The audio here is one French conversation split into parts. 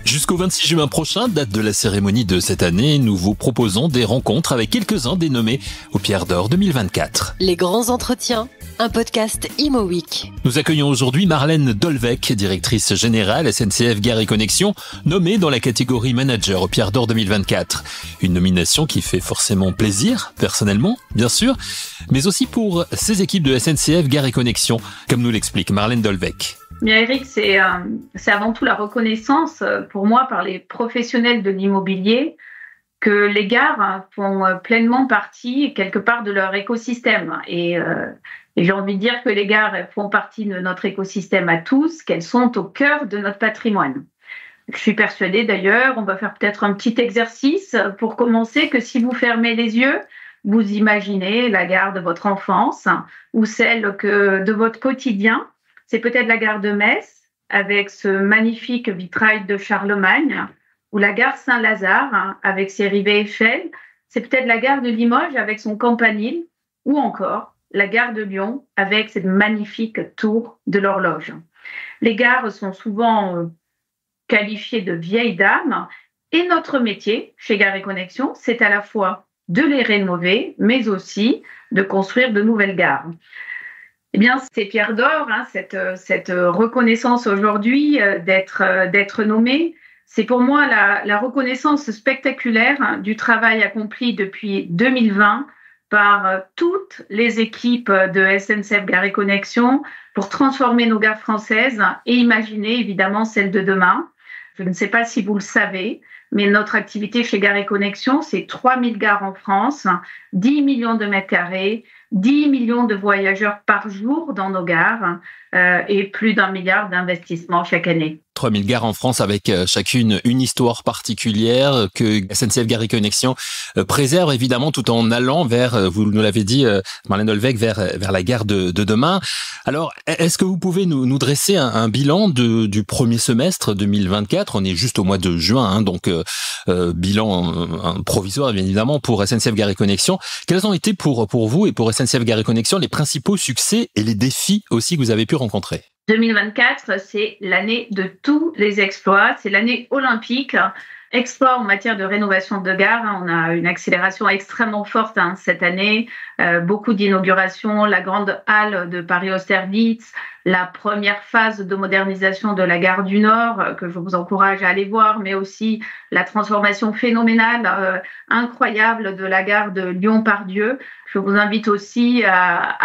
Jusqu'au 26 juin prochain, date de la cérémonie de cette année, nous vous proposons des rencontres avec quelques-uns des nommés aux Pierres d'Or 2024. Les grands entretiens, un podcast Imo Week. Nous accueillons aujourd'hui Marlène Dolvec, directrice générale SNCF Gare et Connexions, nommée dans la catégorie manager aux Pierres d'Or 2024. Une nomination qui fait forcément plaisir, personnellement, bien sûr, mais aussi pour ces équipes de SNCF Gare et Connexions, comme nous l'explique Marlène Dolvec. Bien Eric, c'est avant tout la reconnaissance pour moi par les professionnels de l'immobilier que les gares font pleinement partie quelque part de leur écosystème. Et j'ai envie de dire que les gares font partie de notre écosystème à tous, qu'elles sont au cœur de notre patrimoine. Je suis persuadée d'ailleurs, on va faire peut-être un petit exercice pour commencer, que si vous fermez les yeux, vous imaginez la gare de votre enfance ou celle de votre quotidien. C'est peut-être la gare de Metz, avec ce magnifique vitrail de Charlemagne, ou la gare Saint-Lazare, avec ses rivets Eiffel. C'est peut-être la gare de Limoges, avec son campanile, ou encore la gare de Lyon, avec cette magnifique tour de l'horloge. Les gares sont souvent qualifiées de vieilles dames, et notre métier, chez Gare et Connexions, c'est à la fois de les rénover, mais aussi de construire de nouvelles gares. Eh bien, ces Pierres d'Or, cette reconnaissance aujourd'hui d'être nommée, c'est pour moi la reconnaissance spectaculaire du travail accompli depuis 2020 par toutes les équipes de SNCF Gare et Connexions pour transformer nos gares françaises et imaginer évidemment celles de demain. Je ne sais pas si vous le savez, mais notre activité chez Gare et Connexions, c'est 3000 gares en France, 10 millions de mètres carrés, 10 millions de voyageurs par jour dans nos gares et plus d'1 milliard d'investissements chaque année. 3000 gares en France avec chacune une histoire particulière que SNCF Gare et Connexions préserve évidemment tout en allant vers, vous nous l'avez dit Marlène Dolvec, vers la gare de demain. Alors, est-ce que vous pouvez nous dresser un bilan du premier semestre 2024 ? On est juste au mois de juin, donc bilan provisoire bien évidemment pour SNCF Gare et Connexions. Quels ont été pour vous et pour SNCF Gare et Connexions les principaux succès et les défis aussi que vous avez pu rencontrer ? 2024, c'est l'année de tous les exploits, c'est l'année olympique. Exploits en matière de rénovation de gares, on a une accélération extrêmement forte cette année, beaucoup d'inaugurations, la grande halle de Paris-Austerlitz, la première phase de modernisation de la gare du Nord, que je vous encourage à aller voir, mais aussi la transformation phénoménale, incroyable de la gare de Lyon-Part-Dieu. Je vous invite aussi à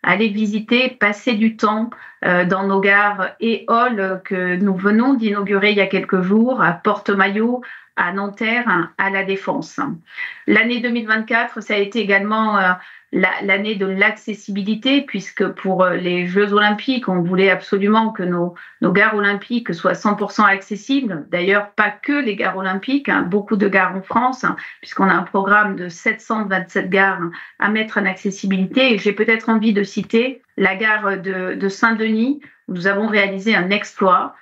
aller visiter, passer du temps dans nos gares et halls que nous venons d'inaugurer il y a quelques jours à Porte-Maillot, à Nanterre, à La Défense. L'année 2024, ça a été également l'année de l'accessibilité, puisque pour les Jeux Olympiques, on voulait absolument que nos gares olympiques soient 100% accessibles. D'ailleurs, pas que les gares olympiques, beaucoup de gares en France, puisqu'on a un programme de 727 gares à mettre en accessibilité. Et j'ai peut-être envie de citer la gare de Saint-Denis, où nous avons réalisé un exploit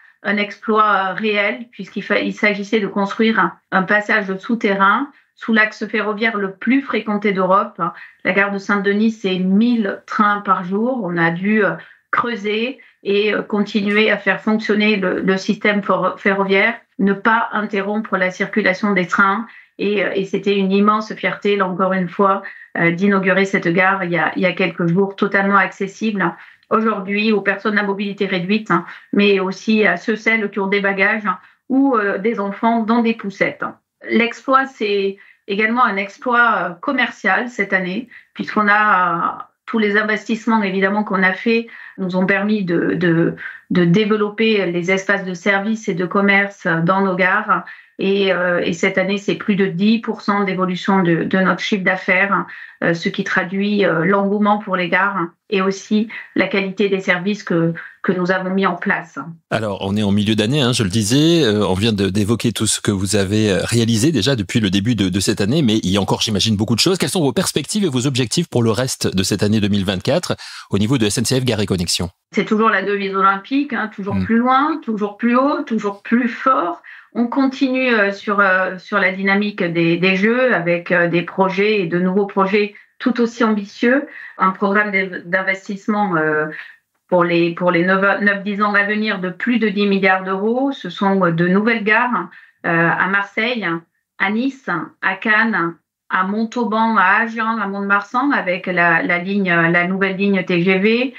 réel, puisqu'il s'agissait de construire un passage souterrain sous l'axe ferroviaire le plus fréquenté d'Europe. La gare de Saint-Denis, c'est 1000 trains par jour. On a dû creuser et continuer à faire fonctionner le système ferroviaire, ne pas interrompre la circulation des trains. Et c'était une immense fierté, là encore une fois, d'inaugurer cette gare il y a quelques jours, totalement accessible aujourd'hui aux personnes à mobilité réduite, mais aussi à celles qui ont des bagages ou des enfants dans des poussettes. L'exploit, c'est également un exploit commercial cette année, puisqu'on a tous les investissements évidemment qu'on a fait nous ont permis de développer les espaces de services et de commerce dans nos gares. Et cette année, c'est plus de 10% d'évolution de notre chiffre d'affaires, ce qui traduit l'engouement pour les gares et aussi la qualité des services que nous avons mis en place. Alors, on est en milieu d'année, je le disais, on vient d'évoquer tout ce que vous avez réalisé déjà depuis le début de cette année, mais il y a encore, j'imagine, beaucoup de choses. Quelles sont vos perspectives et vos objectifs pour le reste de cette année 2024 au niveau de SNCF Gare et Connexions ? C'est toujours la devise olympique, toujours plus loin, toujours plus haut, toujours plus fort. On continue sur la dynamique des Jeux avec des projets et de nouveaux projets tout aussi ambitieux. Un programme d'investissement pour les 9-10 ans à venir de plus de 10 milliards d'euros. Ce sont de nouvelles gares à Marseille, à Nice, à Cannes, à Montauban, à Agen, à Mont-de-Marsan, avec la nouvelle ligne TGV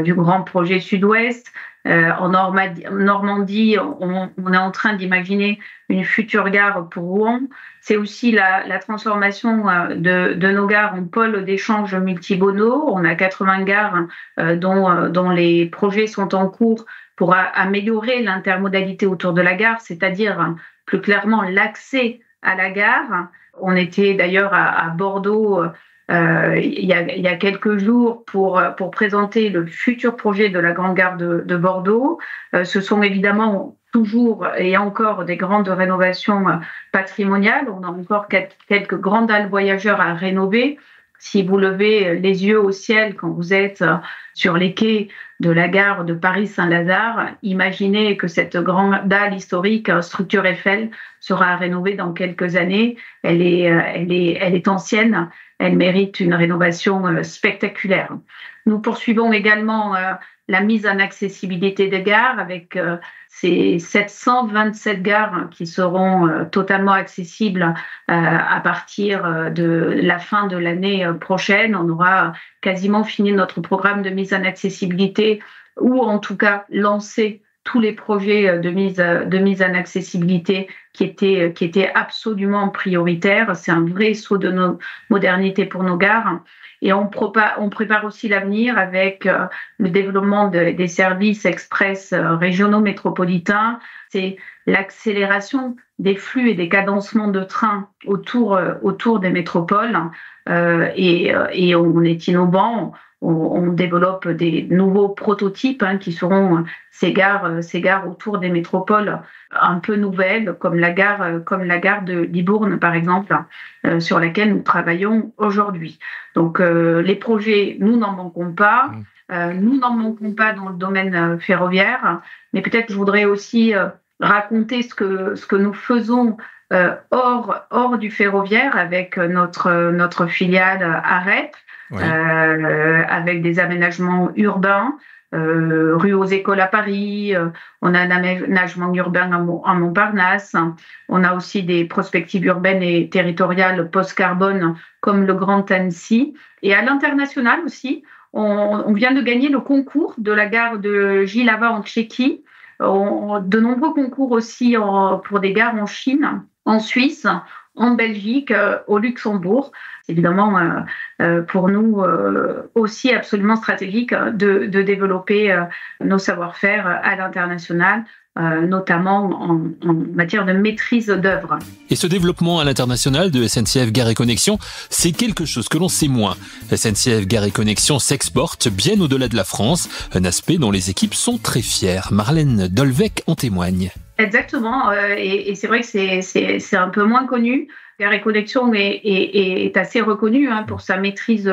du grand projet Sud-Ouest. En Normandie, on est en train d'imaginer une future gare pour Rouen. C'est aussi la transformation de nos gares en pôle d'échange multimodaux. On a 80 gares dont les projets sont en cours pour améliorer l'intermodalité autour de la gare, c'est-à-dire plus clairement l'accès à la gare. On était d'ailleurs à Bordeaux il y a quelques jours pour présenter le futur projet de la grande gare de Bordeaux. Ce sont évidemment toujours et encore des grandes rénovations patrimoniales. On a encore quelques grandes halles voyageurs à rénover. Si vous levez les yeux au ciel quand vous êtes sur les quais de la gare de Paris-Saint-Lazare, imaginez que cette grande halle historique, structure Eiffel, sera rénovée dans quelques années. Elle est ancienne, elle mérite une rénovation spectaculaire. Nous poursuivons également la mise en accessibilité des gares avec ces 727 gares qui seront totalement accessibles à partir de la fin de l'année prochaine. On aura quasiment fini notre programme de mise en accessibilité ou en tout cas lancé tous les projets de mise en accessibilité qui étaient absolument prioritaires. C'est un vrai saut de modernité pour nos gares. Et on prépare aussi l'avenir avec le développement des services express régionaux métropolitains. C'est l'accélération des flux et des cadencements de trains autour des métropoles. Et on est innovant. On développe des nouveaux prototypes qui seront ces gares autour des métropoles un peu nouvelles, comme la gare de Libourne, par exemple, sur laquelle nous travaillons aujourd'hui. Donc, les projets, nous n'en manquons pas. Nous n'en manquons pas dans le domaine ferroviaire. Mais peut-être je voudrais aussi raconter ce que nous faisons hors du ferroviaire avec notre filiale AREP. Oui. Avec des aménagements urbains, rue aux Écoles à Paris, on a un aménagement urbain à Montparnasse, on a aussi des prospectives urbaines et territoriales post-carbone comme le Grand Annecy. Et à l'international aussi, on vient de gagner le concours de la gare de Jihlava en Tchéquie, de nombreux concours aussi pour des gares en Chine, en Suisse, en Belgique, au Luxembourg. C'est évidemment pour nous aussi absolument stratégique de développer nos savoir-faire à l'international, notamment en matière de maîtrise d'œuvre. Et ce développement à l'international de SNCF Gare et Connexion, c'est quelque chose que l'on sait moins. SNCF Gare et Connexion s'exporte bien au-delà de la France, un aspect dont les équipes sont très fières. Marlène Dolvec en témoigne. Exactement, et c'est vrai que c'est un peu moins connu. Gare et Connexion est assez reconnu pour sa maîtrise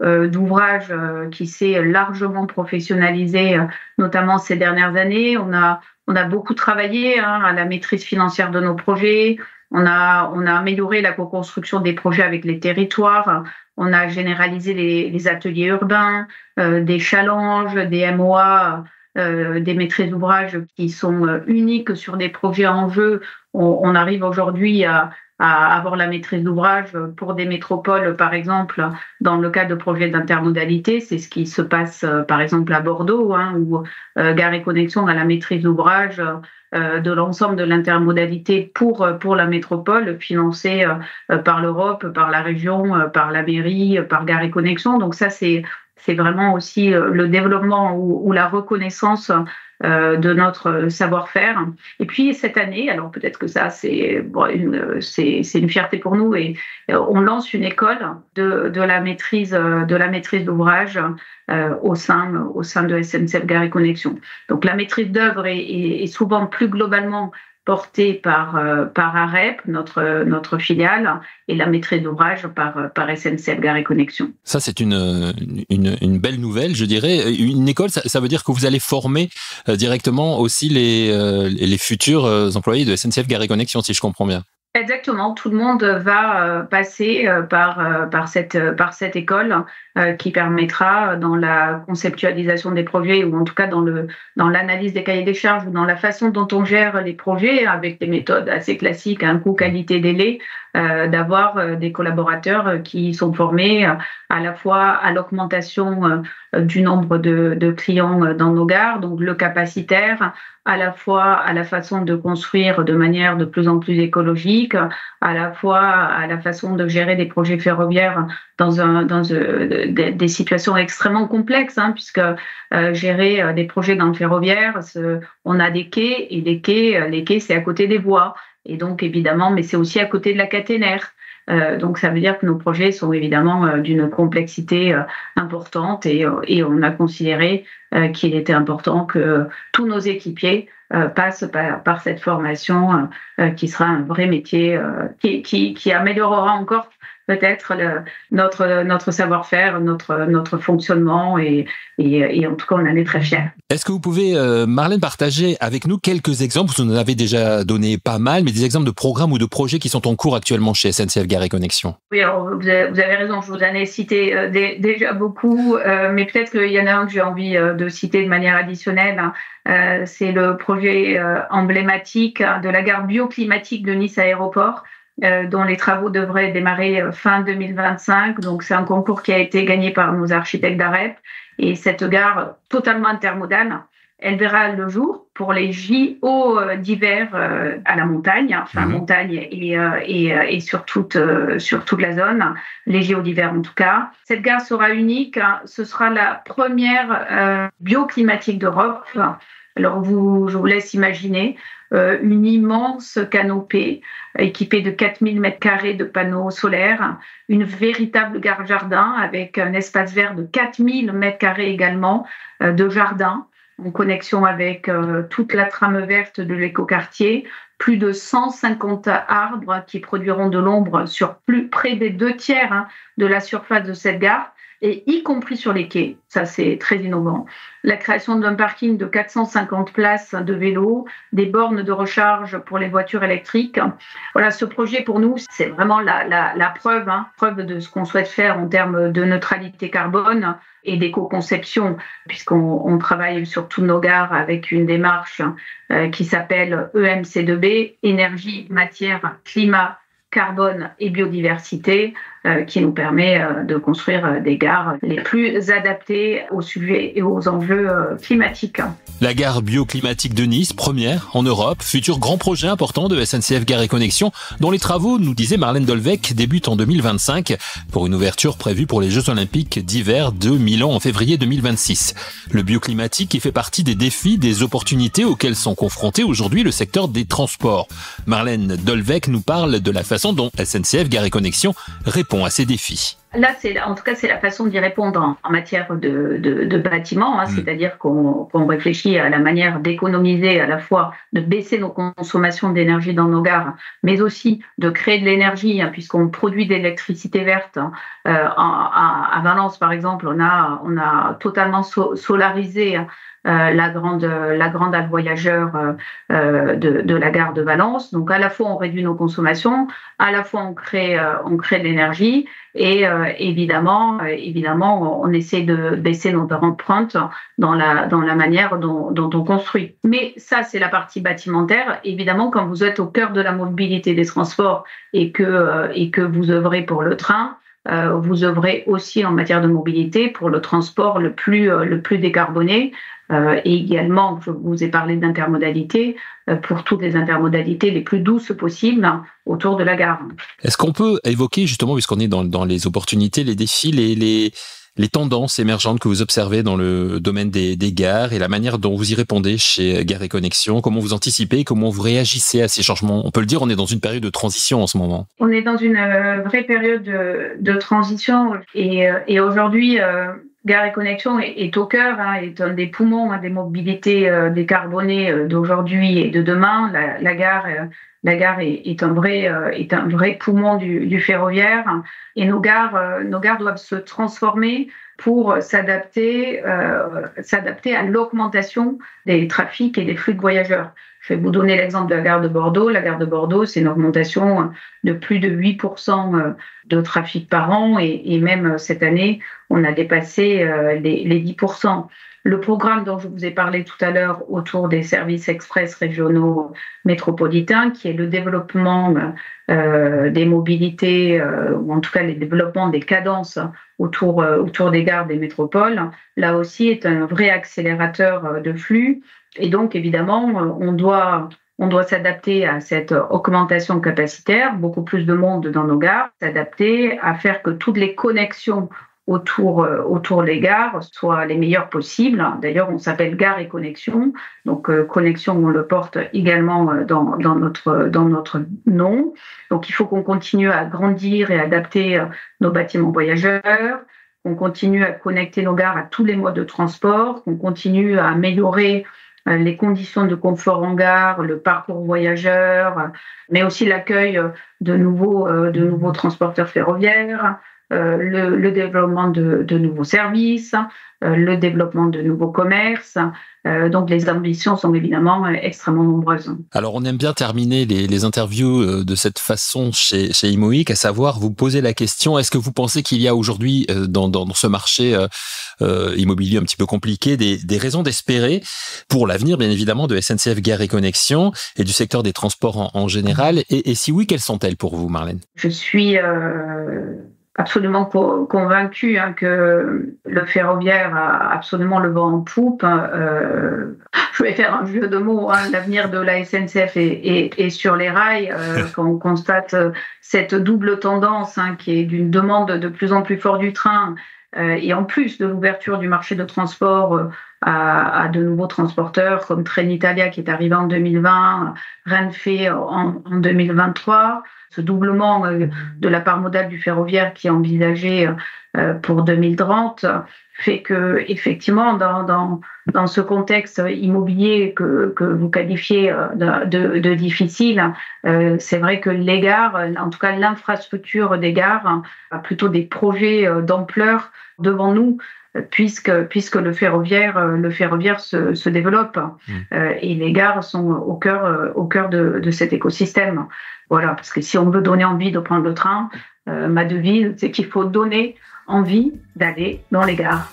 d'ouvrage qui s'est largement professionnalisée, notamment ces dernières années. On a beaucoup travaillé à la maîtrise financière de nos projets. On a amélioré la co-construction des projets avec les territoires. On a généralisé les ateliers urbains, des challenges, des MOA. Des maîtrises d'ouvrage qui sont uniques sur des projets en jeu. On arrive aujourd'hui à avoir la maîtrise d'ouvrage pour des métropoles, par exemple, dans le cadre de projets d'intermodalité. C'est ce qui se passe, par exemple, à Bordeaux, où Gare et Connexion a la maîtrise d'ouvrage de l'ensemble de l'intermodalité pour la métropole, financée par l'Europe, par la région, par la mairie, par Gare et Connexion. Donc ça, c'est vraiment aussi le développement ou la reconnaissance de notre savoir-faire. Et puis cette année, alors peut-être que ça c'est une fierté pour nous, et on lance une école de la maîtrise d'ouvrage au sein de SNCF Gare et Connexion. Donc la maîtrise d'œuvre est souvent plus globalement portée par AREP, notre filiale, et la maîtrise d'ouvrage par SNCF Gare et Connexion. Ça, c'est une belle nouvelle, je dirais. Une école, ça veut dire que vous allez former directement aussi les futurs employés de SNCF Gare et Connexion, si je comprends bien. Exactement, tout le monde va passer par cette école qui permettra dans la conceptualisation des projets ou en tout cas dans l'analyse des cahiers des charges ou dans la façon dont on gère les projets avec des méthodes assez classiques, un coût, qualité, délai, d'avoir des collaborateurs qui sont formés à la fois à l'augmentation du nombre de clients dans nos gares, donc le capacitaire, à la fois à la façon de construire de manière de plus en plus écologique, à la fois à la façon de gérer des projets ferroviaires dans des situations extrêmement complexes, puisque gérer des projets dans le ferroviaire, on a des quais et les quais c'est à côté des voies. Et donc évidemment, mais c'est aussi à côté de la caténaire. Donc ça veut dire que nos projets sont évidemment d'une complexité importante et on a considéré qu'il était important que tous nos équipiers passent par cette formation qui sera un vrai métier qui améliorera encore peut-être notre savoir-faire, notre fonctionnement et en tout cas on en est très fiers. Est-ce que vous pouvez, Marlène, partager avec nous quelques exemples, vous en avez déjà donné pas mal, mais des exemples de programmes ou de projets qui sont en cours actuellement chez SNCF Gare et Connexions? Oui, alors vous avez raison, je vous en ai cité déjà beaucoup, mais peut-être qu'il y en a un que j'ai envie de citer de manière additionnelle. C'est le projet emblématique de la gare bioclimatique de Nice Aéroport, dont les travaux devraient démarrer fin 2025. Donc, c'est un concours qui a été gagné par nos architectes d'AREP. Et cette gare totalement intermodale, elle verra le jour pour les JO d'hiver à la montagne, montagne et sur toute la zone, les JO d'hiver en tout cas. Cette gare sera unique, ce sera la première bioclimatique d'Europe. Alors, je vous laisse imaginer une immense canopée équipée de 4000 m² de panneaux solaires, une véritable gare-jardin avec un espace vert de 4000 m² également de jardin en connexion avec toute la trame verte de l'écoquartier, plus de 150 arbres qui produiront de l'ombre sur près des 2/3 de la surface de cette gare, et y compris sur les quais. Ça, c'est très innovant. La création d'un parking de 450 places de vélos, des bornes de recharge pour les voitures électriques. Voilà, ce projet, pour nous, c'est vraiment la preuve de ce qu'on souhaite faire en termes de neutralité carbone et d'éco-conception, puisqu'on travaille sur toutes nos gares avec une démarche qui s'appelle EMC2B, énergie, matière, climat, carbone et biodiversité, qui nous permet de construire des gares les plus adaptées aux sujets et aux enjeux climatiques. La gare bioclimatique de Nice, première en Europe, futur grand projet important de SNCF Gare et Connexions, dont les travaux, nous disait Marlène Dolvec, débutent en 2025 pour une ouverture prévue pour les Jeux Olympiques d'hiver de Milan en février 2026. Le bioclimatique qui fait partie des défis, des opportunités auxquelles sont confrontés aujourd'hui le secteur des transports. Marlène Dolvec nous parle de la façon dont SNCF Gare et Connexions répond à ces défis. Là, c'est la façon d'y répondre en matière de bâtiments, c'est-à-dire qu'on réfléchit à la manière d'économiser, à la fois de baisser nos consommations d'énergie dans nos gares, mais aussi de créer de l'énergie, puisqu'on produit de l'électricité verte. À Valence, par exemple, on a totalement solarisé la grande halle voyageur de la gare de Valence. Donc, à la fois, on réduit nos consommations, à la fois, on crée de l'énergie. Et évidemment, on essaie de baisser notre empreinte dans la manière dont on construit. Mais ça, c'est la partie bâtimentaire. Évidemment, quand vous êtes au cœur de la mobilité des transports et que vous œuvrez pour le train, vous œuvrez aussi en matière de mobilité pour le transport le plus décarboné. Et également, je vous ai parlé d'intermodalité, pour toutes les intermodalités les plus douces possibles autour de la gare. Est-ce qu'on peut évoquer, justement, puisqu'on est dans les opportunités, les défis, les tendances émergentes que vous observez dans le domaine des gares et la manière dont vous y répondez chez Gare et Connexions, comment vous anticipez, comment vous réagissez à ces changements? On peut le dire, on est dans une période de transition en ce moment. On est dans une vraie période de transition et aujourd'hui, Gare et Connexions est au cœur, est un des poumons des mobilités décarbonées d'aujourd'hui et de demain. La gare est un vrai poumon du ferroviaire, et nos gares doivent se transformer pour s'adapter à l'augmentation des trafics et des flux de voyageurs. Je vais vous donner l'exemple de la gare de Bordeaux. La gare de Bordeaux, c'est une augmentation de plus de 8% de trafic par an et même cette année, on a dépassé les 10%. Le programme dont je vous ai parlé tout à l'heure autour des services express régionaux métropolitains, qui est le développement des mobilités, ou en tout cas le développement des cadences autour des gares des métropoles, là aussi est un vrai accélérateur de flux. Et donc, évidemment, on doit s'adapter à cette augmentation capacitaire, beaucoup plus de monde dans nos gares, s'adapter à faire que toutes les connexions autour des gares soient les meilleures possibles. D'ailleurs, on s'appelle Gare et Connexion. Donc, connexion, on le porte également dans notre nom. Donc, il faut qu'on continue à grandir et adapter nos bâtiments voyageurs, qu'on continue à connecter nos gares à tous les modes de transport, qu'on continue à améliorer les conditions de confort en gare, le parcours voyageur, mais aussi l'accueil de nouveaux transporteurs ferroviaires, le développement de nouveaux services, le développement de nouveaux commerces. Donc les ambitions sont évidemment extrêmement nombreuses. Alors on aime bien terminer les interviews de cette façon chez Imo Week, à savoir vous poser la question, est-ce que vous pensez qu'il y a aujourd'hui dans ce marché immobilier un petit peu compliqué des raisons d'espérer pour l'avenir bien évidemment de SNCF Gare et Connexion et du secteur des transports en général, et si oui, quelles sont-elles pour vous, Marlène? Je suis absolument convaincu que le ferroviaire a absolument le vent en poupe. Je vais faire un jeu de mots. L'avenir de la SNCF est sur les rails. Quand on constate cette double tendance qui est d'une demande de plus en plus forte du train et en plus de l'ouverture du marché de transport à de nouveaux transporteurs comme Trenitalia qui est arrivé en 2020, Renfe en 2023. Ce doublement de la part modale du ferroviaire qui est envisagé pour 2030 fait que, effectivement, dans ce contexte immobilier que vous qualifiez de difficile, c'est vrai que les gares, en tout cas l'infrastructure des gares, a plutôt des projets d'ampleur devant nous, puisque le ferroviaire se développe et les gares sont au cœur de cet écosystème. Voilà, parce que si on veut donner envie de prendre le train, ma devise, c'est qu'il faut donner envie d'aller dans les gares.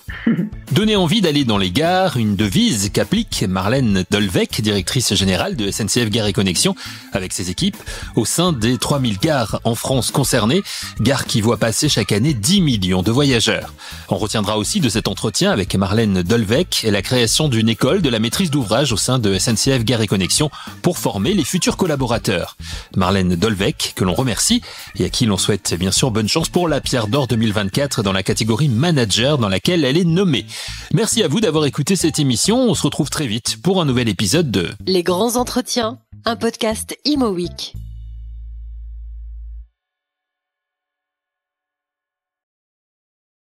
Donner envie d'aller dans les gares, une devise qu'applique Marlène Dolvec, directrice générale de SNCF Gare et Connexion, avec ses équipes, au sein des 3000 gares en France concernées, gares qui voient passer chaque année 10 millions de voyageurs. On retiendra aussi de cet entretien avec Marlène Dolvec la création d'une école de la maîtrise d'ouvrage au sein de SNCF Gare et Connexion pour former les futurs collaborateurs. Marlène Dolvec, que l'on remercie et à qui l'on souhaite bien sûr bonne chance pour la Pierre d'Or 2024 dans la catégorie manager dans laquelle elle est nommée. Merci à vous d'avoir écouté cette émission. On se retrouve très vite pour un nouvel épisode de Les grands entretiens, un podcast Imo Week.